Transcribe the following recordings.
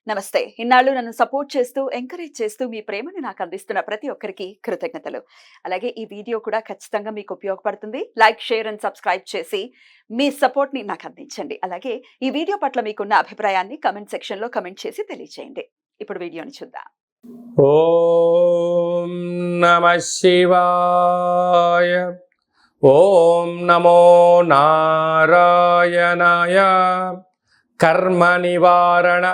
నమస్తే. ఇన్నాళ్ళు నన్ను సపోర్ట్ చేస్తూ, ఎంకరేజ్ చేస్తూ మీ ప్రేమని నాకు అందిస్తున్న ప్రతి ఒక్కరికి కృతజ్ఞతలు. అలాగే ఈ వీడియో కూడా ఖచ్చితంగా మీకు ఉపయోగపడుతుంది. లైక్, షేర్ అండ్ సబ్స్క్రైబ్ చేసి మీ సపోర్ట్‌ని నాకు అందించండి. అలాగే ఈ వీడియో పట్ల మీకున్న అభిప్రాయాన్ని కామెంట్ సెక్షన్‌లో కామెంట్ చేసి తెలియజేయండి. ఇప్పుడు వీడియోని చూద్దాం. ఓం నమః శివాయ. ఓం నమో నారాయణాయ. కర్మ నివారణ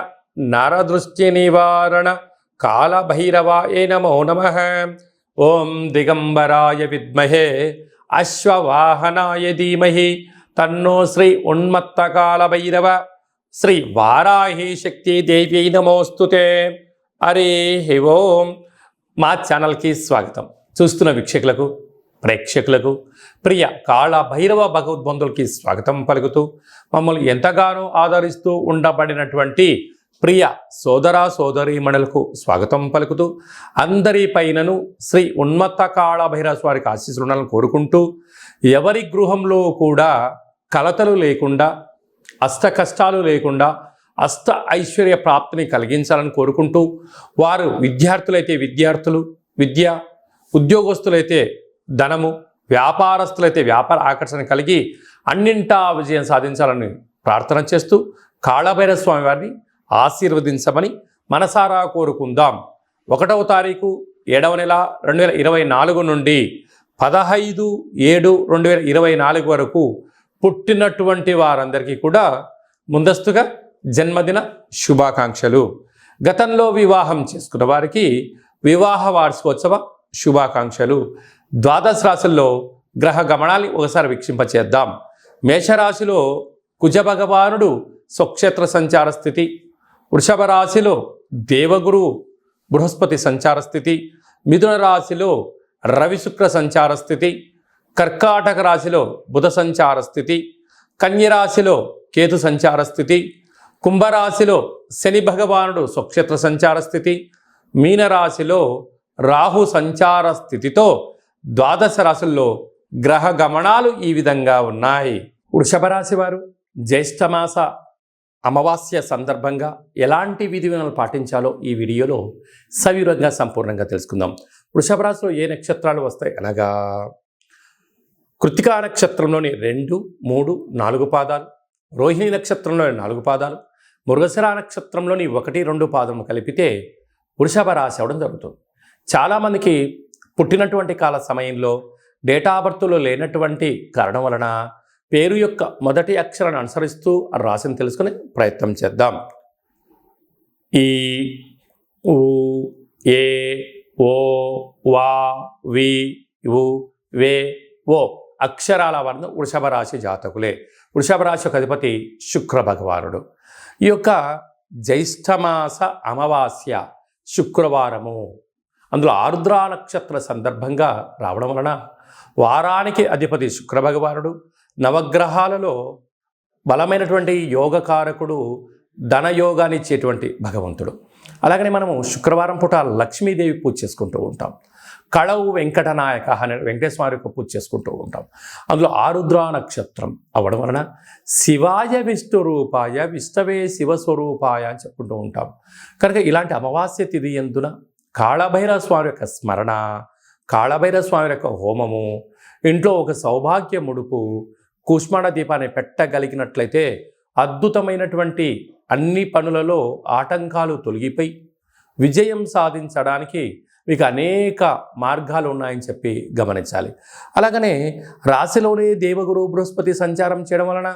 నరదృష్టి నివారణ కాళభైరవాయ నమో నమః. ఓం దిగంబరాయ విద్మహే అశ్వవాహనాయ ధీమహి తన్నో శ్రీ ఉన్మత్త కాళభైరవ శ్రీ వారాహి శక్తి దేవ్యై నమోస్తుతే. హరి ఓం. మా ఛానల్కి స్వాగతం. చూస్తున్న వీక్షకులకు, ప్రేక్షకులకు, ప్రియ కాళభైరవ భగవద్బంధులకి స్వాగతం పలుకుతూ, మమ్మల్ని ఎంతగానో ఆదరిస్తూ ఉండబడినటువంటి ప్రియ సోదర సోదరీమణులకు స్వాగతం పలుకుతూ, అందరి పైనను శ్రీ ఉన్మత్త కాళభైరవ స్వారికి ఆశీస్సులను కోరుకుంటూ, ఎవరి గృహంలో కూడా కలతలు లేకుండా, అష్ట కష్టాలు లేకుండా అష్ట ఐశ్వర్య ప్రాప్తిని కలిగించాలని కోరుకుంటూ, వారు విద్యార్థులైతే విద్యార్థులు విద్య, ఉద్యోగస్తులైతే ధనము, వ్యాపారస్తులైతే వ్యాపార ఆకర్షణ కలిగి అన్నింటా విజయం సాధించాలని ప్రార్థన చేస్తూ, కాళభైరవ స్వామి వారిని ఆశీర్వదించమని మనసారా కోరుకుందాం. 1వ తారీఖు 7వ నెల 2024 నుండి 15/7/2024 వరకు పుట్టినటువంటి వారందరికీ కూడా ముందస్తుగా జన్మదిన శుభాకాంక్షలు. గతంలో వివాహం చేసుకున్న వారికి వివాహ వార్షికోత్సవ శుభాకాంక్షలు. ద్వాదశ రాశుల్లో గ్రహ గమనాన్ని ఒకసారి వీక్షింపచేద్దాం. మేషరాశిలో కుజ భగవానుడు స్వక్షేత్ర సంచార స్థితి, వృషభ రాశిలో దేవగురు బృహస్పతి సంచార స్థితి, మిథున రాశిలో రవి శుక్ర సంచార స్థితి, కర్కాటక రాశిలో బుధ సంచార స్థితి, కన్యరాశిలో కేతు సంచార స్థితి, కుంభరాశిలో శని భగవానుడు స్వక్షేత్ర సంచార స్థితి, మీనరాశిలో రాహు సంచార స్థితితో ద్వాదశ రాశుల్లో గ్రహ గమనాలు ఈ విధంగా ఉన్నాయి. వృషభ రాశి వారు జ్యేష్ఠమాస అమావాస్య సందర్భంగా ఎలాంటి విధి విధానాలు పాటించాలో ఈ వీడియోలో సవివరంగా సంపూర్ణంగా తెలుసుకుందాం. వృషభ రాశిలో ఏ నక్షత్రాలు వస్తాయి అనగా, కృత్తికా నక్షత్రంలోని 2, 3, 4 పాదాలు, రోహిణి నక్షత్రంలోని 4 పాదాలు, మృగశిర నక్షత్రంలోని 1, 2 పాదము కలిపితే వృషభ రాశి అవడం జరుగుతుంది. చాలామందికి పుట్టినటువంటి కాల సమయంలో డేటా ఆఫ్ బర్త్లో లేనటువంటి కారణం వలన పేరు యొక్క మొదటి అక్షరాన్ని అనుసరిస్తూ ఆ రాశిని తెలుసుకునే ప్రయత్నం చేద్దాం. ఈ, ఉ, ఏ, ఓ, వా, వి, ఉ, వే, ఓ అక్షరాల వర్ణం వృషభ రాశి జాతకులే. వృషభ రాశి యొక్క అధిపతి శుక్ర భగవానుడు. ఈ యొక్క జ్యేష్ఠమాస అమావాస్య శుక్రవారము, అందులో ఆరుద్ర నక్షత్ర సందర్భంగా రావడం వలన వారానికి అధిపతి శుక్ర భగవానుడు, నవగ్రహాలలో బలమైనటువంటి యోగకారకుడు, ధనయోగాన్ని ఇచ్చేటువంటి భగవంతుడు. అలాగనే మనము శుక్రవారం పూట లక్ష్మీదేవి పూజ చేసుకుంటూ ఉంటాం. కళవు వెంకటనాయక అనే వెంకటేశ్వర యొక్క పూజ చేసుకుంటూ ఉంటాం. అందులో ఆరుద్ర నక్షత్రం అవ్వడం వలన శివాయ విష్ణు రూపాయ విష్ణవే శివస్వరూపాయ అని చెప్పుకుంటూ ఉంటాం. కనుక ఇలాంటి అమావాస్య తిథి యందున కాళభైరవ స్వామి యొక్క స్మరణ, కాళభైరవ స్వామి యొక్క హోమము, ఇంట్లో ఒక సౌభాగ్య ముడుపు, కూష్మాండ దీపాన్ని పెట్టగలిగినట్లయితే అద్భుతమైనటువంటి అన్ని పనులలో ఆటంకాలు తొలగిపోయి విజయం సాధించడానికి మీకు అనేక మార్గాలు ఉన్నాయని చెప్పి గమనించాలి. అలాగనే రాశిలోనే దేవగురు బృహస్పతి సంచారం చేయడం వలన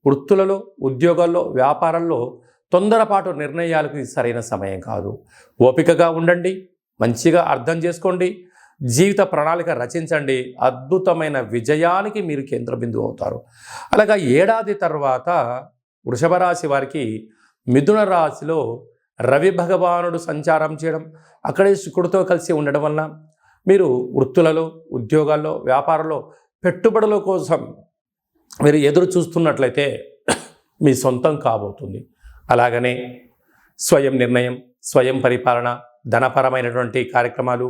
వృత్తులలో, ఉద్యోగాల్లో, వ్యాపారాల్లో తొందరపాటు నిర్ణయాలకు ఇది సరైన సమయం కాదు. ఓపికగా ఉండండి, మంచిగా అర్థం చేసుకోండి, జీవిత ప్రణాళిక రచించండి. అద్భుతమైన విజయానికి మీరు కేంద్ర బిందువు అవుతారు. అలాగా ఏడాది తర్వాత వృషభ రాశి వారికి మిథున రాశిలో రవి భగవానుడు సంచారం చేయడం, అక్కడే శుక్రుడితో కలిసి ఉండడం వలన మీరు వృత్తులలో, ఉద్యోగాల్లో, వ్యాపారంలో పెట్టుబడుల కోసం మీరు ఎదురు చూస్తున్నట్లయితే మీ సొంతం కాబోతుంది. అలాగనే స్వయం నిర్ణయం, స్వయం పరిపాలన, ధనపరమైనటువంటి కార్యక్రమాలు,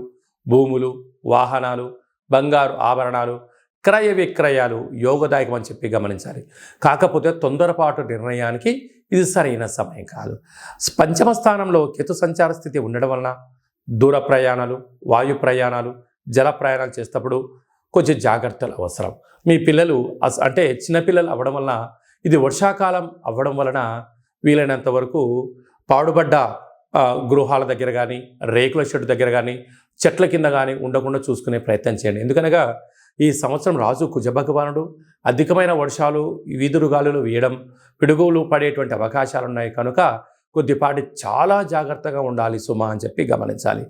భూములు, వాహనాలు, బంగారు ఆభరణాలు, క్రయ విక్రయాలు యోగదాయకం అని చెప్పి గమనించాలి. కాకపోతే తొందరపాటు నిర్ణయానికి ఇది సరైన సమయం కాదు. పంచమ స్థానంలో కేతు సంచార స్థితి ఉండడం వలన దూర ప్రయాణాలు, వాయు ప్రయాణాలు, జల ప్రయాణాలు చేసేటప్పుడు కొంచెం జాగ్రత్తలు అవసరం. మీ పిల్లలు అంటే చిన్నపిల్లలు అవ్వడం వలన, ఇది వర్షాకాలం అవ్వడం వలన వీలైనంత వరకు పాడుబడ్డ గృహాల దగ్గర కానీ, రేకుల షెడ్ దగ్గర కానీ, చెట్ల కింద కానీ ఉండకుండా చూసుకునే ప్రయత్నం చేయండి. ఎందుకనగా ఈ సంవత్సరం రాజు కుజభగవానుడు అధికమైన వర్షాలు, వీధురుగాలులు వేయడం, పిడుగులు పడేటువంటి అవకాశాలు ఉన్నాయి కనుక కొద్దిపాటి చాలా జాగ్రత్తగా ఉండాలి సుమా అని చెప్పి గమనించాలి.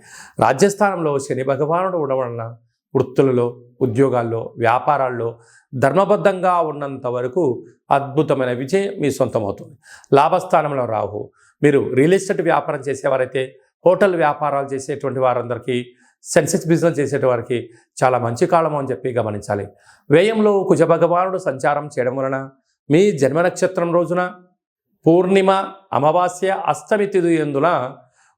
రాజ్యస్థానంలో శని భగవానుడు ఉండడం వలన వృత్తులలో, ఉద్యోగాల్లో, వ్యాపారాల్లో ధర్మబద్ధంగా ఉన్నంత వరకు అద్భుతమైన విజయం మీ సొంతం అవుతుంది. లాభస్థానంలో రాహు, మీరు రియల్ ఎస్టేట్ వ్యాపారం చేసేవారైతే, హోటల్ వ్యాపారాలు చేసేటువంటి వారందరికీ, సెన్సెక్స్ బిజినెస్ చేసేవారికి చాలా మంచి కాలం అని చెప్పి గమనించాలి. వ్యయంలో కుజభగవానుడు సంచారం చేయడం వలన మీ జన్మ నక్షత్రం రోజున పూర్ణిమ, అమావాస్య, అష్టమి తిథి యందున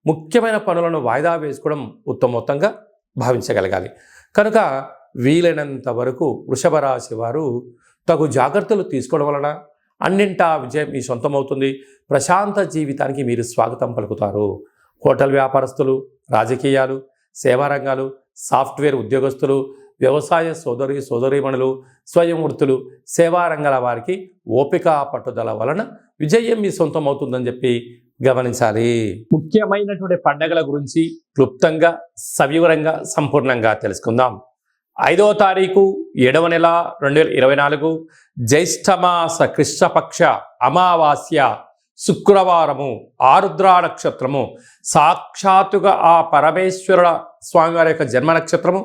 ముఖ్యమైన పనులను వాయిదా వేసుకోవడం ఉత్తమోత్తంగా భావించగలగాలి. కనుక వీలైనంత వరకు వృషభ రాశి వారు తగు జాగ్రత్తలు తీసుకోవడం వలన అన్నింటా విజయం మీ సొంతమవుతుంది. ప్రశాంత జీవితానికి మీరు స్వాగతం పలుకుతారు. హోటల్ వ్యాపారస్తులు, రాజకీయాలు, సేవా రంగాలు, సాఫ్ట్వేర్ ఉద్యోగస్తులు, వ్యవసాయ సోదరీమణులు, స్వయం వృత్తులు, సేవా రంగాల వారికి ఓపిక పట్టుదల వలన విజయం మీ సొంతం అవుతుందని చెప్పి గమనించాలి. ముఖ్యమైనటువంటి పండగల గురించి క్లుప్తంగా, సవివరంగా, సంపూర్ణంగా తెలుసుకుందాం. 5వ తారీఖు 7వ నెల 2024 జ్యేష్ఠమాస కృష్ణపక్ష అమావాస్య శుక్రవారము, ఆరుద్రా నక్షత్రము. సాక్షాత్తుగా ఆ పరమేశ్వరుల స్వామివారి యొక్క జన్మ నక్షత్రము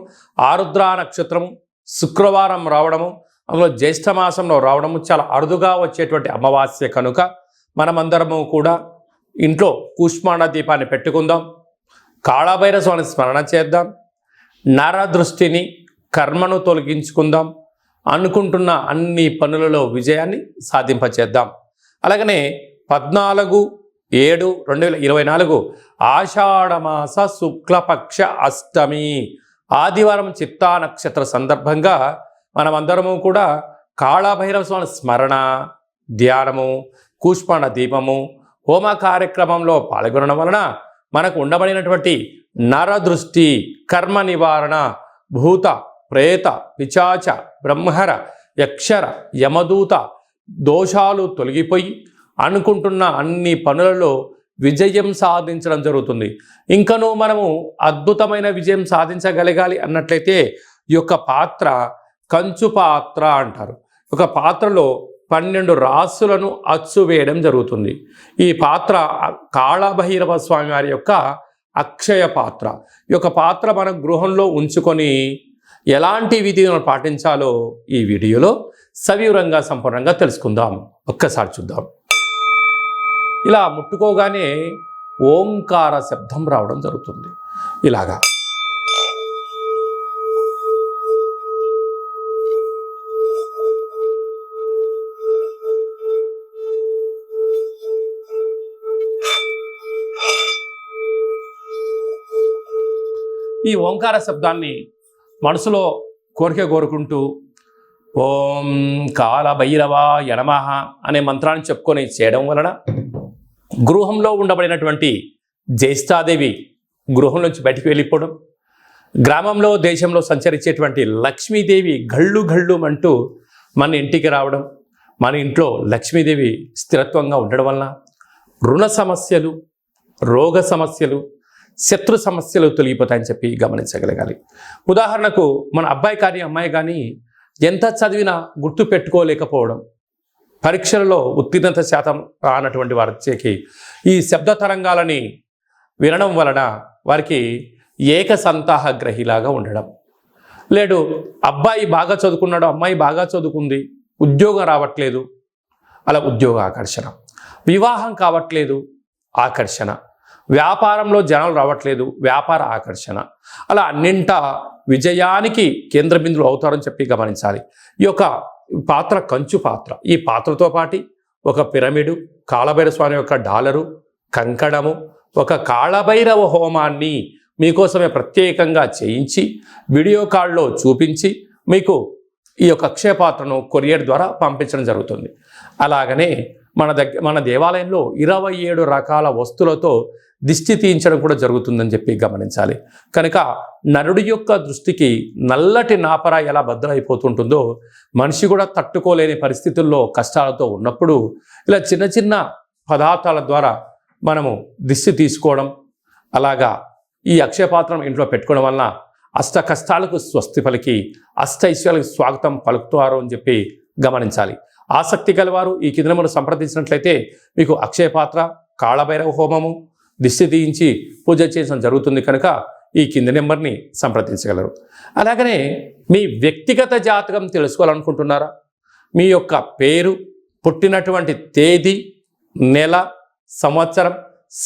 ఆరుద్రా నక్షత్రము శుక్రవారం రావడము, అందులో జ్యేష్ఠమాసంలో రావడము చాలా అరుదుగా వచ్చేటువంటి అమావాస్య కనుక మనమందరము కూడా ఇంట్లో కూష్మాండ దీపాన్ని పెట్టుకుందాం. కాళభైరవ స్వామిని స్మరణ చేద్దాం. నరదృష్టిని, కర్మను తొలగించుకుందాం. అనుకుంటున్న అన్ని పనులలో విజయాన్ని సాధింపచేద్దాం. అలాగనే 14/7/2024 ఆషాఢమాస శుక్లపక్ష అష్టమి ఆదివారం చిత్తా నక్షత్ర సందర్భంగా మనమందరము కూడా కాళభైరవ స్వామి స్మరణ, ధ్యానము, కూష్మాండ దీపము, హోమ కార్యక్రమంలో పాల్గొనడం వలన మనకు ఉండబడినటువంటి నరదృష్టి, కర్మ నివారణ, భూత, ప్రేత, పిశాచ, బ్రహ్మర, యక్షర, యమదూత దోషాలు తొలగిపోయి అనుకుంటున్న అన్ని పనులలో విజయం సాధించడం జరుగుతుంది. ఇంకనూ మనము అద్భుతమైన విజయం సాధించగలగాలి అన్నట్లయితే ఈ యొక్క పాత్ర కంచు పాత్ర అంటారు. ఒక పాత్రలో 12 రాసులను అచ్చు వేయడం జరుగుతుంది. ఈ పాత్ర కాళభైరవ స్వామి వారి యొక్క అక్షయ పాత్ర. ఈ యొక్క పాత్ర మన గృహంలో ఉంచుకొని ఎలాంటి విధిని పాటించాలో ఈ వీడియోలో సవివరంగా సంపూర్ణంగా తెలుసుకుందాం. ఒక్కసారి చూద్దాం. ఇలా ముట్టుకోగానే ఓంకార శబ్దం రావడం జరుగుతుంది. ఇలాగా ఈ ఓంకార శబ్దాన్ని మనసులో కోరుకుంటూ ఓం కాళభైరవాయ నమః అనే మంత్రాన్ని చెప్పుకొని చేయడం వలన గృహంలో ఉండబడినటువంటి జ్యేష్ఠాదేవి గృహం నుంచి బయటికి వెళ్ళిపోవడం, గ్రామంలో, దేశంలో సంచరించేటువంటి లక్ష్మీదేవి గళ్ళు గళ్ళుమంటూ మన ఇంటికి రావడం, మన ఇంట్లో లక్ష్మీదేవి స్థిరత్వంగా ఉండడం వలన రుణ సమస్యలు, రోగ సమస్యలు, శత్రు సమస్యలు తొలగిపోతాయని చెప్పి గమనించగలగాలి. ఉదాహరణకు మన అబ్బాయి కానీ అమ్మాయి కానీ ఎంత చదివినా గుర్తు పెట్టుకోలేకపోవడం, పరీక్షలలో ఉత్తీర్ణత శాతం రానటువంటి వారికి ఈ శబ్ద తరంగాలని వినడం వలన వారికి ఏకసంతాహ గ్రహిలాగా ఉండడం, లేడు అబ్బాయి బాగా చదువుకున్నాడు, అమ్మాయి బాగా చదువుకుంది, ఉద్యోగం రావట్లేదు, అలా ఉద్యోగ ఆకర్షణ, వివాహం కావట్లేదు ఆకర్షణ, వ్యాపారంలో జనాలు రావట్లేదు వ్యాపార ఆకర్షణ, అలా అన్నింటా విజయానికి కేంద్ర బిందువులు అవుతారని చెప్పి గమనించాలి. ఈ యొక్క పాత్ర కంచు పాత్ర. ఈ పాత్రతో పాటు ఒక పిరమిడు, కాళభైరవ స్వామి యొక్క డాలరు, కంకణము, ఒక కాళభైరవ హోమాన్ని మీకోసమే ప్రత్యేకంగా చేయించి వీడియో కాల్లో చూపించి మీకు ఈ యొక్క అక్షయ పాత్రను కొరియర్ ద్వారా పంపించడం జరుగుతుంది. అలాగనే మన దేవాలయంలో 27 రకాల వస్తువులతో దిష్టి తీయించడం కూడా జరుగుతుందని చెప్పి గమనించాలి. కనుక నరుడి యొక్క దృష్టికి నల్లటి నాపర ఎలా బద్దలైపోతుంటుందో మనిషి కూడా తట్టుకోలేని పరిస్థితుల్లో కష్టాలతో ఉన్నప్పుడు ఇలా చిన్న చిన్న పదార్థాల ద్వారా మనము దిష్టి తీసుకోవడం, అలాగా ఈ అక్షయపాత్రం ఇంట్లో పెట్టుకోవడం వలన అష్ట కష్టాలకు స్వస్తి పలికి అష్ట ఐశ్వర్యాలకు స్వాగతం పలుకుతారు అని చెప్పి గమనించాలి. ఆసక్తి గలవారు ఈ కింద మనం సంప్రదించినట్లయితే మీకు అక్షయపాత్ర, కాళభైరవ హోమము, దిష్టి తీయించి పూజ చేయడం జరుగుతుంది. కనుక ఈ కింది నెంబర్ని సంప్రదించగలరు. అలాగనే మీ వ్యక్తిగత జాతకం తెలుసుకోవాలనుకుంటున్నారా? మీ యొక్క పేరు, పుట్టినటువంటి తేదీ, నెల, సంవత్సరం,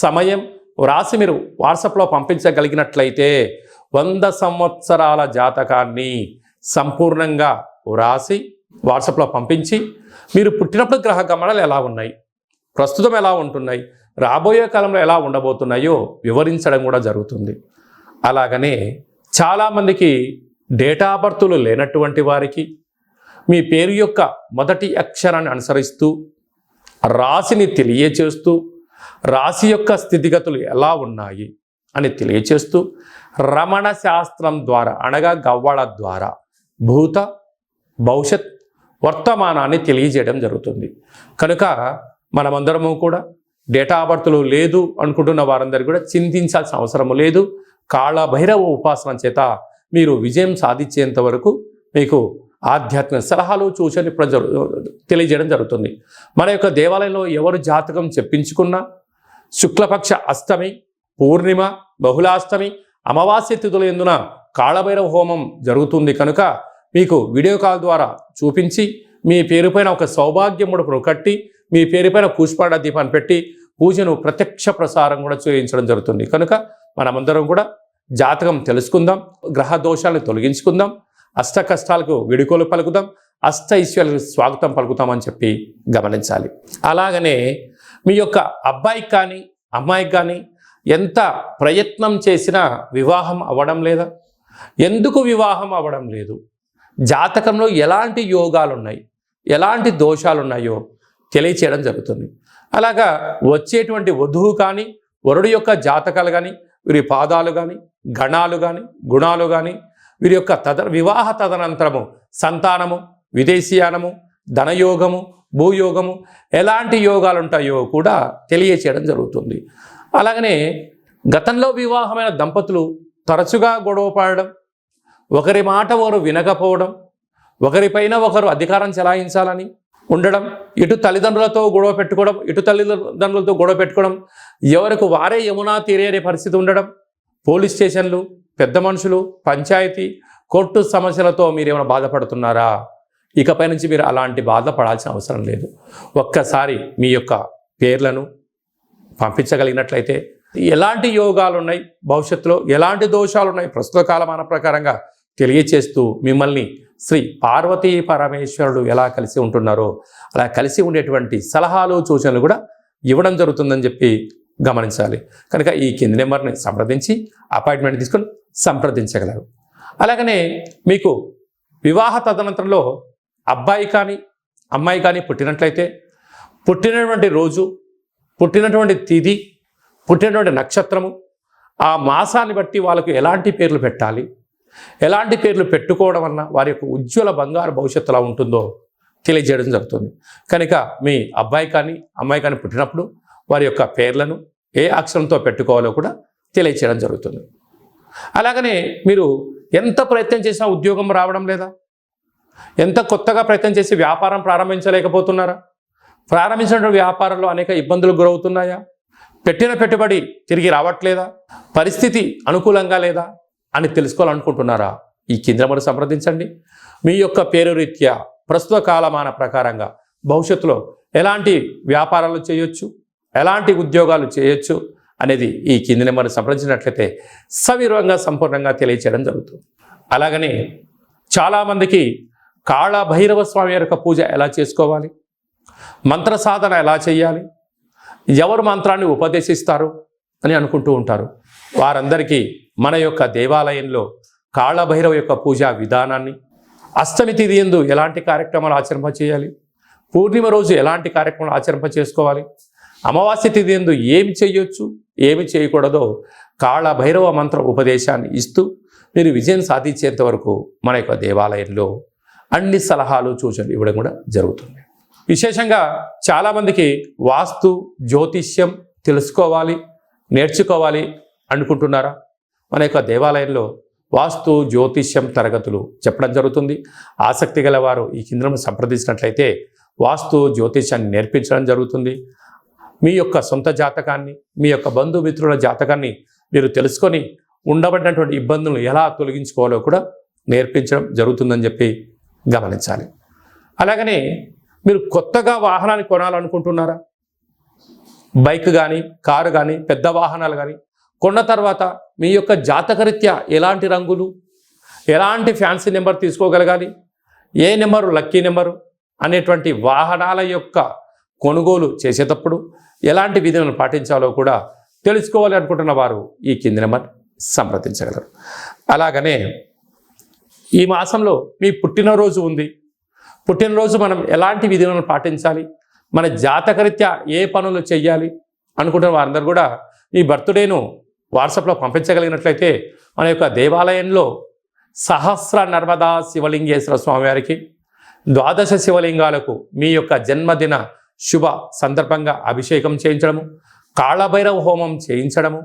సమయం వ్రాసి మీరు వాట్సాప్లో పంపించగలిగినట్లయితే 100 సంవత్సరాల జాతకాన్ని సంపూర్ణంగా వ్రాసి వాట్సాప్లో పంపించి మీరు పుట్టినప్పుడు గ్రహ గమనాలు ఎలా ఉన్నాయి, ప్రస్తుతం ఎలా ఉంటున్నాయి, రాబోయే కాలంలో ఎలా ఉండబోతున్నాయో వివరించడం కూడా జరుగుతుంది. అలాగనే చాలామందికి డేటా బర్తులు లేనటువంటి వారికి మీ పేరు యొక్క మొదటి అక్షరాన్ని అనుసరిస్తూ రాశిని తెలియచేస్తూ రాశి యొక్క స్థితిగతులు ఎలా ఉన్నాయి అని తెలియచేస్తూ రమణ శాస్త్రం ద్వారా అనగా గవ్వళ ద్వారా భూత భవిష్యత్ వర్తమానాన్ని తెలియజేయడం జరుగుతుంది. కనుక మనమందరము కూడా డేటా బర్తులు లేదు అనుకుంటున్న వారందరూ కూడా చింతించాల్సిన అవసరము లేదు. కాళభైరవ ఉపాసన చేత మీరు విజయం సాధించేంత వరకు మీకు ఆధ్యాత్మిక సలహాలు సూచనలు తెలియజేయడం జరుగుతుంది. మన యొక్క దేవాలయంలో ఎవరు జాతకం చెప్పించుకున్నా శుక్లపక్ష అష్టమి, పూర్ణిమ, బహుళాష్టమి, అమావాస్య తిథుల యందున కాళభైరవ హోమం జరుగుతుంది. కనుక మీకు వీడియో కాల్ ద్వారా చూపించి మీ పేరుపైన ఒక సౌభాగ్య ముడుపును కట్టి మీ పేరుపైన పుష్పాడ దీపాన్ని పెట్టి పూజను ప్రత్యక్ష ప్రసారం కూడా చేయించడం జరుగుతుంది. కనుక మనమందరం కూడా జాతకం తెలుసుకుందాం, గ్రహ దోషాలను తొలగించుకుందాం, అష్ట కష్టాలకు విడుకోలు పలుకుదాం, అష్ట ఐశ్వర్యాలకు స్వాగతం పలుకుతామని చెప్పి గమనించాలి. అలాగనే మీ యొక్క అబ్బాయికి కానీ అమ్మాయికి కానీ ఎంత ప్రయత్నం చేసినా వివాహం అవ్వడం లేదా? ఎందుకు వివాహం అవ్వడం లేదు? జాతకంలో ఎలాంటి యోగాలు ఉన్నాయి, ఎలాంటి దోషాలు ఉన్నాయో తెలియచేయడం జరుగుతుంది. అలాగా వచ్చేటువంటి వధువు కానీ వరుడు యొక్క జాతకాలు కానీ వీరి పాదాలు కానీ గణాలు కానీ గుణాలు కానీ వీరి యొక్క వివాహ తదనంతరము సంతానము, విదేశీయానము, ధనయోగము, భూయోగము ఎలాంటి యోగాలు ఉంటాయో కూడా తెలియచేయడం జరుగుతుంది. అలాగనే గతంలో వివాహమైన దంపతులు తరచుగా గొడవ పడడం, ఒకరి మాట ఒకరు వినకపోవడం, ఒకరిపైన ఒకరు అధికారం చెలాయించాలని ఉండడం, ఇటు తల్లిదండ్రులతో గొడవ పెట్టుకోవడం, ఇటు తల్లిదండ్రులతో గొడవ పెట్టుకోవడం, ఎవరికి వారే యమునా తీరే అనే పరిస్థితి ఉండడం, పోలీస్ స్టేషన్లు, పెద్ద మనుషులు, పంచాయతీ, కోర్టు సమస్యలతో మీరు ఏమైనా బాధపడుతున్నారా? ఇకపై నుంచి మీరు అలాంటి బాధపడాల్సిన అవసరం లేదు. ఒక్కసారి మీ యొక్క పేర్లను పంపించగలిగినట్లయితే ఎలాంటి యోగాలు ఉన్నాయి, భవిష్యత్తులో ఎలాంటి దోషాలు ఉన్నాయి ప్రస్తుత కాలమాన ప్రకారంగా తెలియచేస్తూ మిమ్మల్ని శ్రీ పార్వతీ పరమేశ్వరుడు ఎలా కలిసి ఉంటున్నారో అలా కలిసి ఉండేటువంటి సలహాలు సూచనలు కూడా ఇవ్వడం జరుగుతుందని చెప్పి గమనించాలి. కనుక ఈ కింది నెంబర్ని సంప్రదించి అపాయింట్మెంట్ తీసుకొని సంప్రదించగలరు. అలాగనే మీకు వివాహ తదనంతరంలో అబ్బాయి కానీ అమ్మాయి కానీ పుట్టినట్లయితే పుట్టినటువంటి రోజు, పుట్టినటువంటి తిథి, పుట్టినటువంటి నక్షత్రము, ఆ మాసాన్ని బట్టి వాళ్ళకు ఎలాంటి పేర్లు పెట్టాలి, ఎలాంటి పేర్లు పెట్టుకోవడం వలన వారి యొక్క ఉజ్వల బంగారు భవిష్యత్తు ఎలా ఉంటుందో తెలియజేయడం జరుగుతుంది. కనుక మీ అబ్బాయి కానీ అమ్మాయి కానీ పుట్టినప్పుడు వారి యొక్క పేర్లను ఏ అక్షరంతో పెట్టుకోవాలో కూడా తెలియచేయడం జరుగుతుంది. అలాగనే మీరు ఎంత ప్రయత్నం చేసినా ఉద్యోగం రావడం లేదా? ఎంత కొత్తగా ప్రయత్నం చేసి వ్యాపారం ప్రారంభించలేకపోతున్నారా? ప్రారంభించిన వ్యాపారంలో అనేక ఇబ్బందులు గురవుతున్నాయా? పెట్టిన పెట్టుబడి తిరిగి రావట్లేదా? పరిస్థితి అనుకూలంగా లేదా అని తెలుసుకోవాలనుకుంటున్నారా? ఈ కింద నెంబర్ సంప్రదించండి. మీ యొక్క పేరు రీత్యా ప్రస్తుత కాలమాన ప్రకారంగా భవిష్యత్తులో ఎలాంటి వ్యాపారాలు చేయొచ్చు, ఎలాంటి ఉద్యోగాలు చేయొచ్చు అనేది ఈ కింది నెంబర్ సంప్రదించినట్లయితే సవివరంగా సంపూర్ణంగా తెలియచేయడం జరుగుతుంది. అలాగనే చాలామందికి కాళభైరవ స్వామి యొక్క పూజ ఎలా చేసుకోవాలి, మంత్ర సాధన ఎలా చేయాలి, ఎవరు మంత్రాన్ని ఉపదేశిస్తారు అని అనుకుంటూ ఉంటారు. వారందరికీ మన యొక్క దేవాలయంలో కాళభైరవ యొక్క పూజా విధానాన్ని, అష్టమి తిథి యందు ఎలాంటి కార్యక్రమాలు ఆచరింప చేయాలి, పూర్ణిమ రోజు ఎలాంటి కార్యక్రమాలు ఆచరింప చేసుకోవాలి, అమావాస్య తిథి యందు ఏమి చేయొచ్చు ఏమి చేయకూడదో కాళ భైరవ మంత్ర ఉపదేశాన్ని ఇస్తూ మీరు విజయం సాధించేంత వరకు మన యొక్క దేవాలయంలో అన్ని సలహాలు సూచనలు ఇవ్వడం కూడా జరుగుతుంది. విశేషంగా చాలామందికి వాస్తు జ్యోతిష్యం తెలుసుకోవాలి నేర్చుకోవాలి అనుకుంటున్నారా? మన యొక్క దేవాలయంలో వాస్తు జ్యోతిష్యం తరగతులు చెప్పడం జరుగుతుంది. ఆసక్తి గల వారు ఈ కేంద్రం సంప్రదించినట్లయితే వాస్తు జ్యోతిష్యాన్ని నేర్పించడం జరుగుతుంది. మీ యొక్క సొంత జాతకాన్ని మీ యొక్క బంధుమిత్రుల జాతకాన్ని మీరు తెలుసుకొని ఉండబడినటువంటి ఇబ్బందులను ఎలా తొలగించుకోవాలో కూడా నేర్పించడం జరుగుతుందని చెప్పి గమనించాలి. అలాగనే మీరు కొత్తగా వాహనాన్ని కొనాలనుకుంటున్నారా? బైక్ కానీ కారు కానీ పెద్ద వాహనాలు కానీ కొన్న తర్వాత మీ యొక్క జాతకరీత్యా ఎలాంటి రంగులు ఎలాంటి ఫ్యాన్సీ నెంబర్ తీసుకోగలగాలి, ఏ నెంబరు లక్కీ నెంబరు అనేటువంటి వాహనాల యొక్క కొనుగోలు చేసేటప్పుడు ఎలాంటి విధులను పాటించాలో కూడా తెలుసుకోవాలి అనుకుంటున్న వారు ఈ కింది నెంబర్ సంప్రదించగలరు. అలాగనే ఈ మాసంలో మీ పుట్టినరోజు ఉంది. పుట్టినరోజు మనం ఎలాంటి విధులను పాటించాలి, మన జాతకరీత్యా ఏ పనులు చేయాలి అనుకుంటున్న వారందరూ కూడా ఈ బర్త్డేను వాట్సాప్లో పంపించగలిగినట్లయితే మన యొక్క దేవాలయంలో సహస్ర నర్మదా శివలింగేశ్వర స్వామివారికి 12 శివలింగాలకు మీ యొక్క జన్మదిన శుభ సందర్భంగా అభిషేకం చేయించడము, కాళభైరవ హోమం చేయించడము,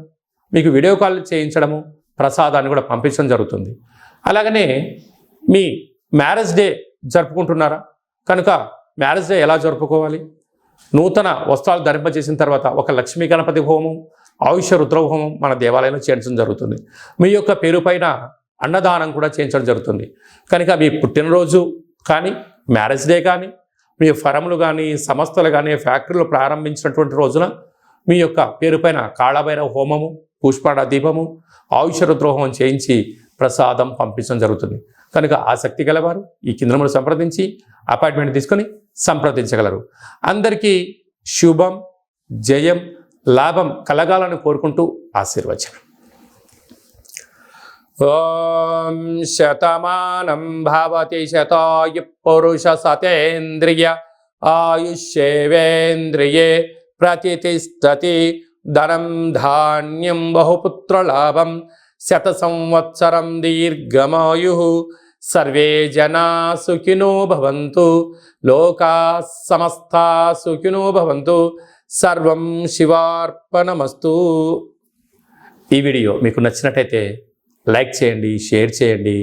మీకు వీడియో కాల్ చేయించడము, ప్రసాదాన్ని కూడా పంపించడం జరుగుతుంది. అలాగనే మీ మ్యారేజ్ డే జరుపుకుంటున్నారా కనుక మ్యారేజ్ డే ఎలా జరుపుకోవాలి, నూతన వస్త్రాలు ధరింపజేసిన తర్వాత ఒక లక్ష్మీ గణపతి హోమం ఆయుష రుద్ర హోమం మన దేవాలయంలో చేయించడం జరుగుతుంది. మీ యొక్క పేరు పైన అన్నదానం కూడా చేయించడం జరుగుతుంది. కనుక మీ పుట్టినరోజు కానీ మ్యారేజ్ డే కానీ మీ ఫరములు కానీ సంస్థలు కానీ ఫ్యాక్టరీలు ప్రారంభించినటువంటి రోజున మీ యొక్క పేరు పైన కాళభైరవ హోమము పుష్పాడ దీపము ఆయుష రుద్ర హోమం చేయించి ప్రసాదం పంపించడం జరుగుతుంది. కనుక ఆసక్తి గలవారు ఈ కేంద్రంలో సంప్రదించి అపాయింట్మెంట్ తీసుకొని సంప్రదించగలరు. అందరికీ శుభం జయం లాభం కలగాలని కోరుకుంటూ ఆశీర్వచనం. ఓం శతమానం భవతి శతాయు పురుష సతేంద్రియ ఆయుష్యేవేంద్రియే ప్రతిష్టతి ధనం ధాన్యం బహుపుత్రలాభం శత సంవత్సరం దీర్ఘమాయు సర్వే జనా సుఖినో భవంతు లోకా సమస్తా సుఖినో భవంతు సర్వం శివార్పణమస్తు. ఈ వీడియో మీకు నచ్చినట్టయితే లైక్ చేయండి, షేర్ చేయండి,